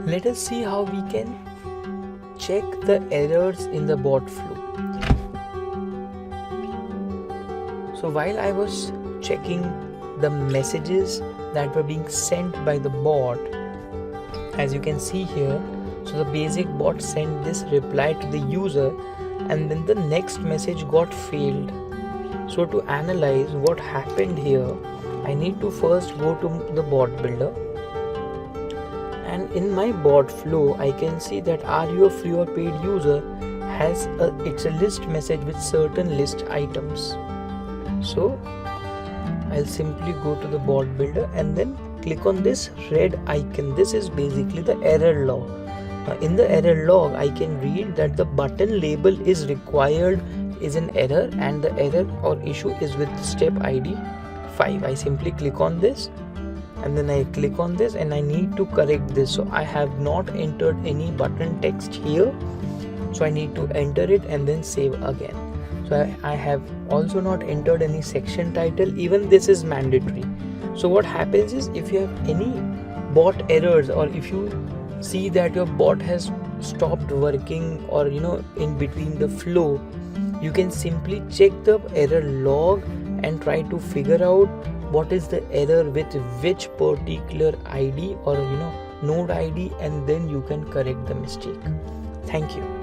Let us see how we can check the errors in the bot flow. So while I was checking the messages that were being sent by the bot, as you can see here, so the basic bot sent this reply to the user and then the next message got failed. So to analyze what happened here, I need to first go to the bot builder, and in my bot flow I can see that are you a free or paid user it's a list message with certain list items. So I'll simply go to the bot builder and then click on this red icon. This is basically the error log. Now in the error log I can read that the button label is required is an error and the error or issue is with step ID 5. I simply click on this and then I click on this and I need to correct this. So I have not entered any button text here, so I need to enter it and then save again. So I have also not entered any section title, even this is mandatory. So what happens is if you have any bot errors or if you see that your bot has stopped working or in between the flow, you can simply check the error log and try to figure out what is the error with which particular ID or node ID, and then you can correct the mistake. Thank you.